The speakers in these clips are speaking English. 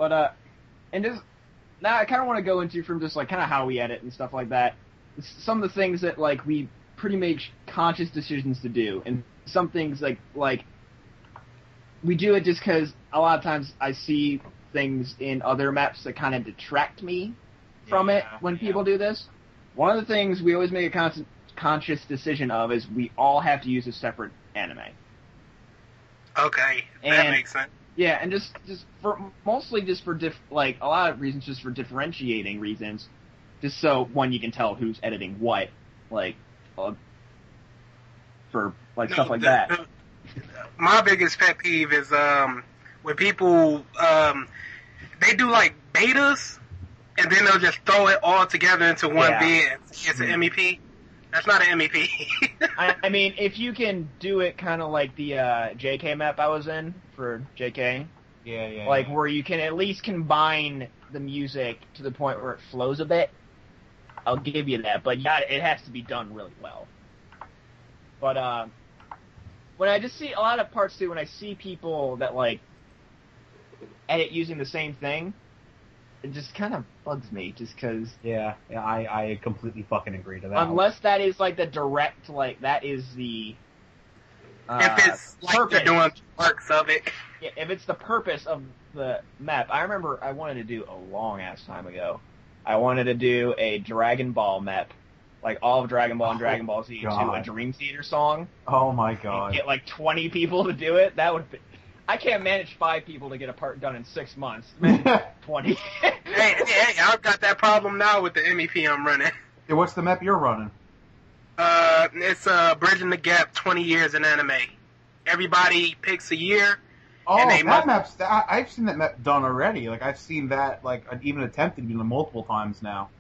But and just now I kind of want to go into from just like kind of how we edit and stuff like that. Some of the things that like we pretty make conscious decisions to do, and some things like we do it just because a lot of times I see things in other maps that kind of detract me from it when people do this. One of the things we always make a conscious decision of is we all have to use a separate anime. Okay, that makes sense. Yeah, and just for mostly just for like a lot of reasons, just for differentiating reasons, just so one you can tell who's editing what, like for like stuff like that. My biggest pet peeve is when people they do like betas and then they'll just throw it all together into one vid. It's an MEP. That's not an MEP. I mean, if you can do it kind of like the JK map I was in for JK. Yeah. Like, where you can at least combine the music to the point where it flows a bit. I'll give you that, but yeah, it has to be done really well. But, when I just see a lot of parts too, when I see people that, like, edit using the same thing, it just kind of bugs me, just because... Yeah, I completely fucking agree to that. Unless that is, like, the direct, like, that is the... if it's, like, purpose. They're doing works of it. Yeah, if it's the purpose of the map. I remember I wanted to do a long-ass time ago. I wanted to do a Dragon Ball map, like all of Dragon Ball and Dragon Ball Z, to a Dream Theater song. Oh my god. And get, like, 20 people to do it. That would be... I can't manage 5 people to get a part done in 6 months. 20. Hey, I've got that problem now with the MEP I'm running. Hey, what's the map you're running? It's Bridging the Gap 20 years in anime. Everybody picks a year. Oh, that map's... I've seen that map done already. Like, I've seen that, like, even attempted multiple times now.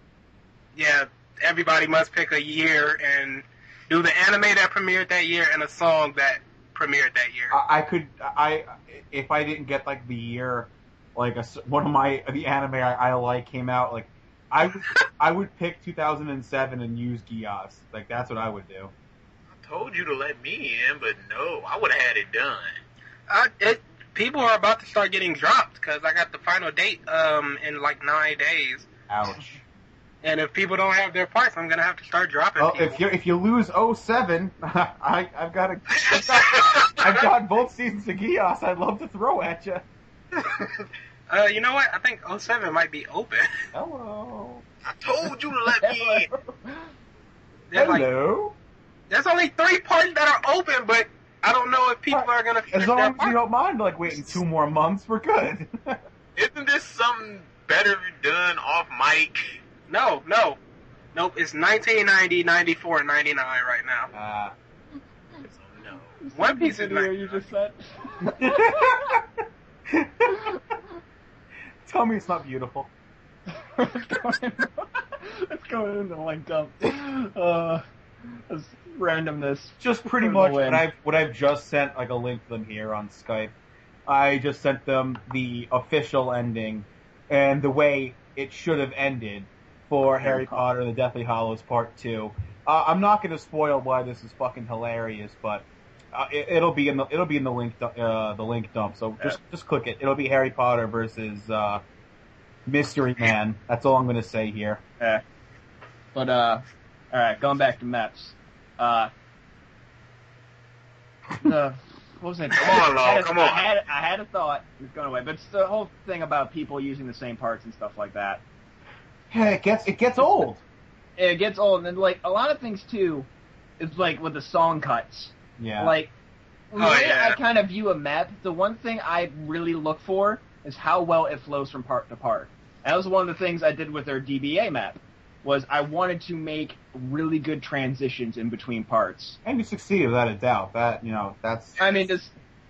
Yeah, everybody must pick a year and do the anime that premiered that year and a song that premiered that year. If I didn't get like the year, like one of the anime I like came out, like I would pick 2007 and use Gias. Like that's what I would do. I told you to let me in, but no, I would have had it done. People are about to start getting dropped because I got the final date in like 9 days. Ouch. And if people don't have their parts, I'm gonna have to start dropping. Well, people. if you lose 07, I've got both seasons of Gias. I'd love to throw at you. You know what? I think 07 might be open. Hello. I told you to let me in. Hello. There's only 3 parts that are open, but I don't know if people are gonna finish as long as you don't mind, like waiting 2 more months, we're good. Isn't this something better done off mic? Nope. It's 1990, 94, and 99 right now. No. One Piece is video you just said. Tell me it's not beautiful. Let's go into the link dump. This randomness. Just pretty much what I've just sent, like a link to them here on Skype. I just sent them the official ending and the way it should have ended for Harry Potter and the Deathly Hallows Part 2. I'm not going to spoil why this is fucking hilarious, but it'll be in the link dump. So just click it. It'll be Harry Potter versus Mystery Man. That's all I'm going to say here. Yeah. But all right, going back to MEPs. What was it? Come on. I had a thought. It's going away, but it's the whole thing about people using the same parts and stuff like that. Yeah, it gets old. It gets old, and then, like, a lot of things, too, is, like, with the song cuts. Yeah. Like, the way I kind of view a map, the one thing I really look for is how well it flows from part to part. That was one of the things I did with their DBA map, was I wanted to make really good transitions in between parts. And you succeeded, without a doubt. That's... I mean,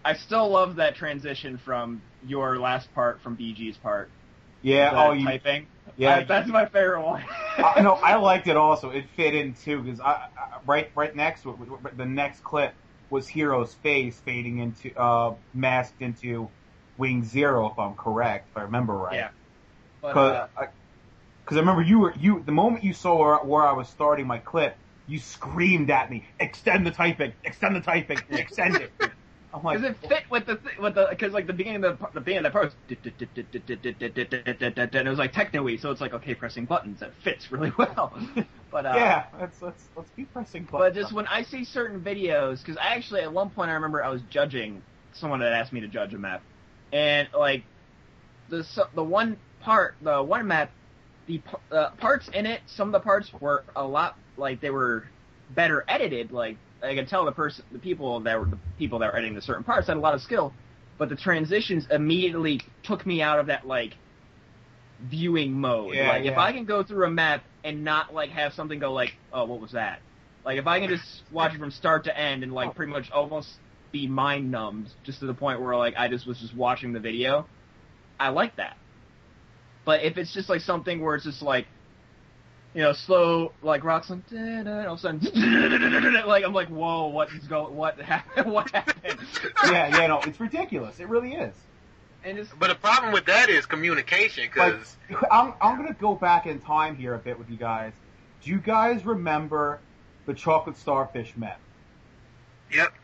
I still love that transition from your last part from BG's part. Yeah, typing. Yeah, that's my favorite one. I liked it also. It fit in too because right next to it, the next clip was Hero's face fading into masked into Wing Zero, if I'm correct, if I remember right. Yeah. Because I remember you the moment you saw where I was starting my clip, you screamed at me, "Extend the typing, extend it." I'm like, because it fit with because like the beginning of the part was and it was like techno-y, so it's like, okay, pressing buttons, that fits really well. But yeah, let's keep pressing buttons. But just when I see certain videos, because I actually at one point I remember I was judging someone that asked me to judge a map, and like the one map, the parts in it, some of the parts were a lot like they were better edited, like. I could tell the people that were editing the certain parts had a lot of skill, but the transitions immediately took me out of that like viewing mode. Yeah, if I can go through a map and not like have something go like, oh, what was that? Like if I can just watch it from start to end and like pretty much almost be mind numbed just to the point where like I was just watching the video, I like that. But if it's just like something where it's just like, slow, like rocks, like, all of a sudden, like, I'm like, whoa, what happened? What happened? Yeah, no, it's ridiculous. It really is. But the problem with that is communication, because... Like, I'm going to go back in time here a bit with you guys. Do you guys remember the chocolate starfish MEP? Yep.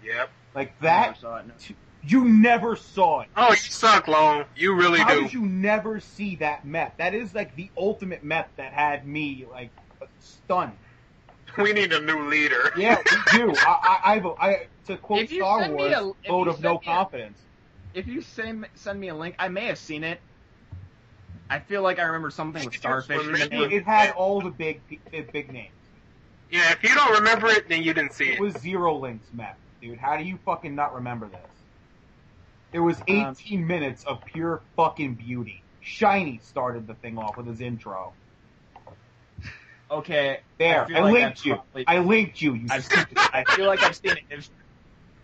Like, that... Saw it, no. You never saw it. Oh, you suck, Lone. You really How do. did you never see that MEP? That is, like, the ultimate MEP that had me, like, stunned. We need a new leader. Yeah, we do. To quote Star Wars, vote of no confidence. If you send me a link, I may have seen it. I feel like I remember something with Starfish. It had all the big names. Yeah, if you don't remember it, then you didn't see it. It was Zero Link's MEP, dude. How do you fucking not remember this? It was 18 minutes of pure fucking beauty. Shiny started the thing off with his intro. Okay. There, I linked you. I linked you. I feel like I've seen it.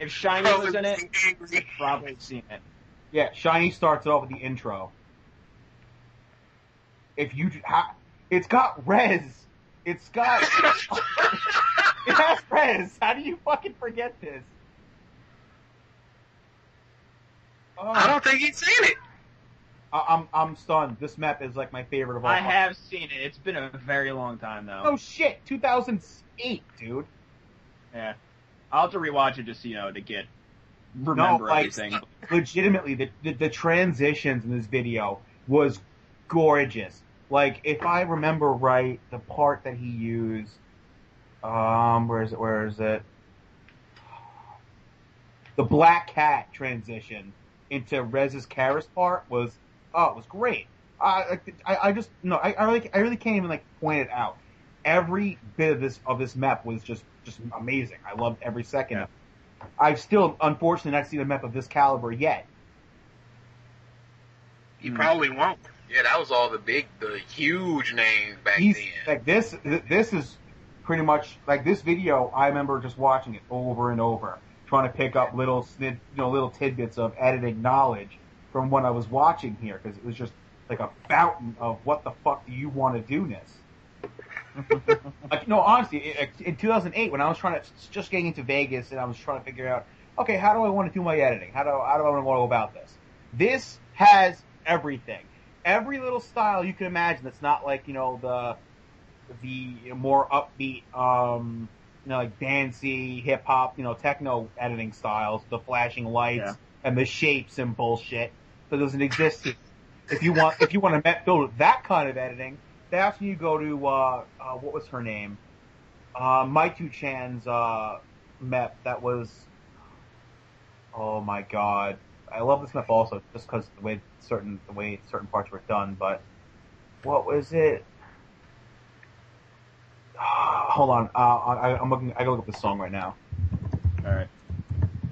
If Shiny was in it, I've probably seen it. Yeah, Shiny starts it off with the intro. It's got res. It's got... It has res. How do you fucking forget this? Oh. I don't think he's seen it. I'm stunned. This map is like my favorite of all time. I have seen it. It's been a very long time though. Oh shit, 2008, dude. Yeah, I'll have to rewatch it just to remember everything. Legitimately, the transitions in this video was gorgeous. Like if I remember right, the part that he used, where is it? The black cat transition into Rez's Karis part was great. I really can't even like point it out. Every bit of this map was just amazing. I loved every second. Yeah. I've still unfortunately not seen a map of this caliber yet. You probably won't. Yeah, that was all the huge names back then. Like this is pretty much like this video. I remember just watching it over and over, trying to pick up little tidbits of editing knowledge from what I was watching here, because it was just like a fountain of what the fuck do you want to do-ness. Like, no, honestly, in 2008, when I was just getting into Vegas and I was trying to figure out, okay, how do I want to do my editing? How do I want to go about this? This has everything. Every little style you can imagine that's not like, the more upbeat, like dancey, hip hop, techno editing styles, the flashing lights and the shapes and bullshit that doesn't exist. If you want to build that kind of editing, that's when you go to what was her name? My2chan's MEP. That was, oh my god, I love this MEP also just because the way certain parts were done. But what was it? Hold on, I'm looking. I gotta look up the song right now. All right.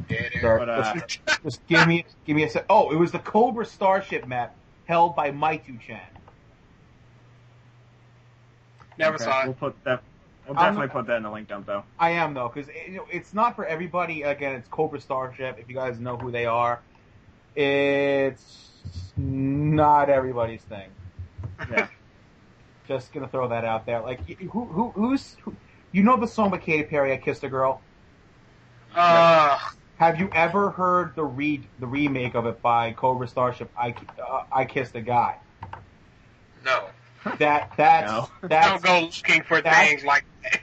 Just give me a sec. Oh, it was the Cobra Starship MEP held by My2chan. Never saw it. We'll definitely put that in the link dump, though. I am, though, because it's not for everybody. Again, it's Cobra Starship. If you guys know who they are, it's not everybody's thing. Yeah. Just gonna throw that out there. Like, who's you know the song by Katy Perry, "I Kissed a Girl"? Have you ever heard the remake of it by Cobra Starship? I Kissed a Guy. No. That's don't go looking for things like that.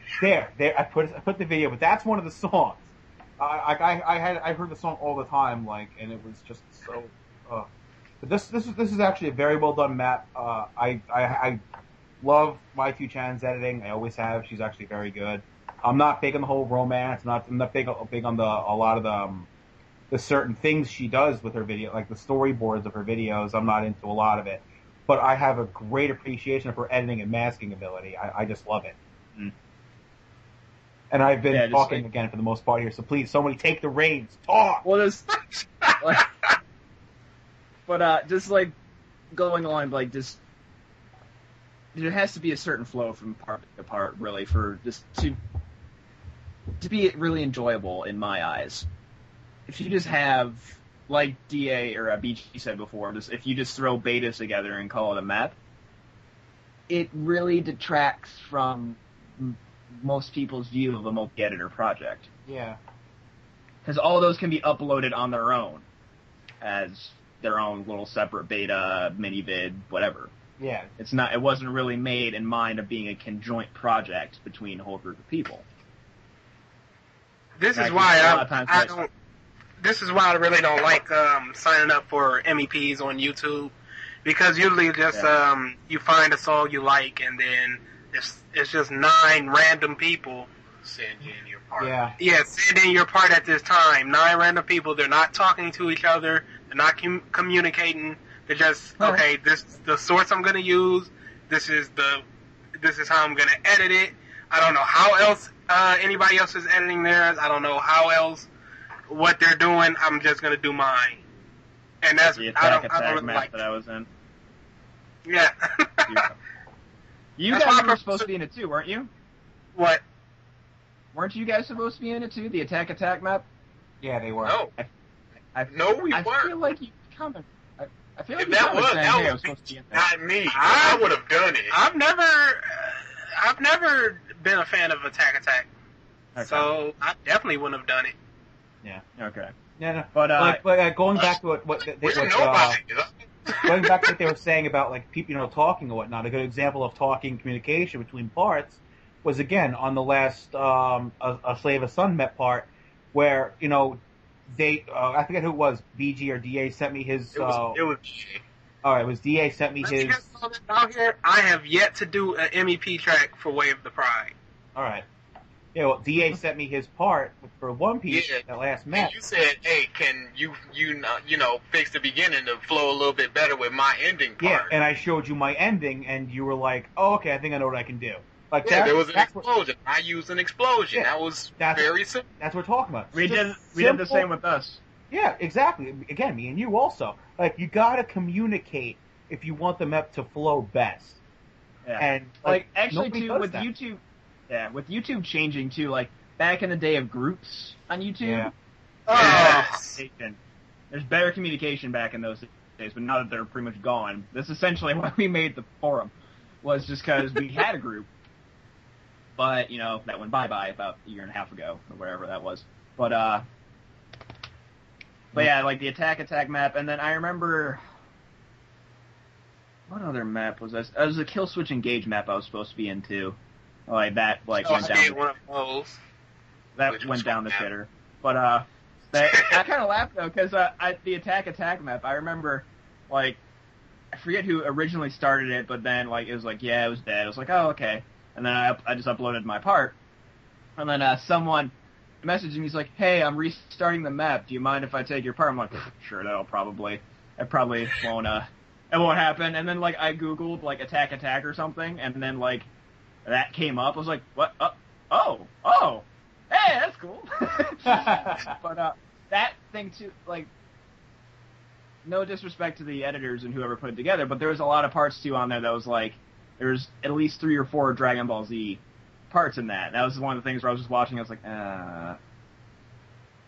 There. I put the video, but that's one of the songs. I heard the song all the time, like, and it was just so. But this is actually a very well done map. I love my 2chan's editing. I always have. She's actually very good. I'm not big on the whole romance. I'm not big on a lot of the certain things she does with her video, like the storyboards of her videos. I'm not into a lot of it, but I have a great appreciation of her editing and masking ability. I just love it. Mm. And I've been talking again for the most part here, so please, somebody take the reins. Talk! Well, there's... but, just, like, going on, like, just... There has to be a certain flow from part to part, really, for just to be really enjoyable in my eyes. If you just have, like DA or BG said before, if you just throw betas together and call it a map, it really detracts from most people's view of a multi-editor project. Yeah. Because all those can be uploaded on their own as their own little separate beta, mini vid, whatever. Yeah. It wasn't really made in mind of being a conjoint project between a whole group of people. This is why I really don't like signing up for MEPs on YouTube, because usually just you find a song you like and then it's just 9 random people. Send in your part. Yeah, send in your part at this time. 9 random people. They're not talking to each other. They're not communicating. They're just, okay, this is the source I'm going to use. This is how I'm going to edit it. I don't know how else anybody else is editing theirs. I don't know how else what they're doing. I'm just going to do mine. And that's the attack really map like that I was in. Yeah. You guys were supposed to be in it too, weren't you? What? Weren't you guys supposed to be in it too, the attack map? Yeah, they were. No. We weren't. I feel like you commented. I feel like if that was saying, that hey, was I was supposed to be in there. Not me. I would have done it. I've never been a fan of Attack, okay. So I definitely wouldn't have done it. Yeah. Okay. Yeah, no. But going back to going back to what they were saying about like people, talking and whatnot. A good example of talking communication between parts was again on the last a Slave of Sun MEP part, where they I forget who it was, BG or DA sent me his. It was DA. All right, it was DA sent me his. Out here, I have yet to do an MEP track for Way of the Pride. All right. Yeah, well, DA sent me his part for One Piece, that last match. And you said, hey, can you fix the beginning to flow a little bit better with my ending part? Yeah, and I showed you my ending, and you were like, oh, okay, I think I know what I can do. Like there was an explosion. I used an explosion. Yeah, that's very simple. That's what we're talking about. We did the same with us. Yeah, exactly. Again, me and you also. Like, you gotta communicate if you want the MEP to flow best. Yeah. And, actually, too, with that. YouTube... Yeah, with YouTube changing, too, like, back in the day of groups on YouTube... Yeah. There's better communication back in those days, but now that they're pretty much gone. That's essentially why we made the forum, was just because we had a group, but, that went bye-bye about a year and a half ago, or whatever that was. But yeah, like the attack map, and then I remember... What other map was this? It was a kill switch engage map I was supposed to be into. Like that, went down. One of those. That went down the shitter. But I kind of laughed though, because the attack map, I remember, like, I forget who originally started it, but then it was like, yeah, it was dead. I was like, oh, okay. And then I just uploaded my part, and then someone messaged me. He's like, hey, I'm restarting the map. Do you mind if I take your part? I'm like, sure, it probably won't. It won't happen. And then I googled attack or something, and then that came up. I was like, what? Oh, hey, that's cool. But that thing too, no disrespect to the editors and whoever put it together, but there was a lot of parts too on there that was there's at least 3 or 4 Dragon Ball Z parts in that. That was one of the things where I was just watching. I was like,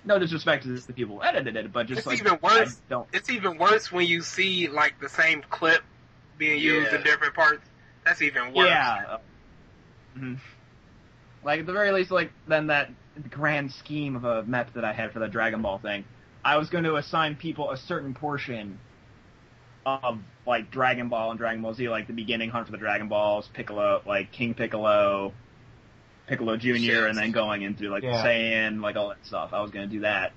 no disrespect to the people who edited it, but just it's even worse. It's even worse when you see the same clip being used in different parts. That's even worse. Yeah. Mm-hmm. At the very least, then that grand scheme of a map that I had for the Dragon Ball thing, I was going to assign people a certain portion of Dragon Ball and Dragon Ball Z, the beginning hunt for the Dragon Balls, Piccolo, King Piccolo, Piccolo Jr. and then going into like Saiyan, like all that stuff. I was gonna do that.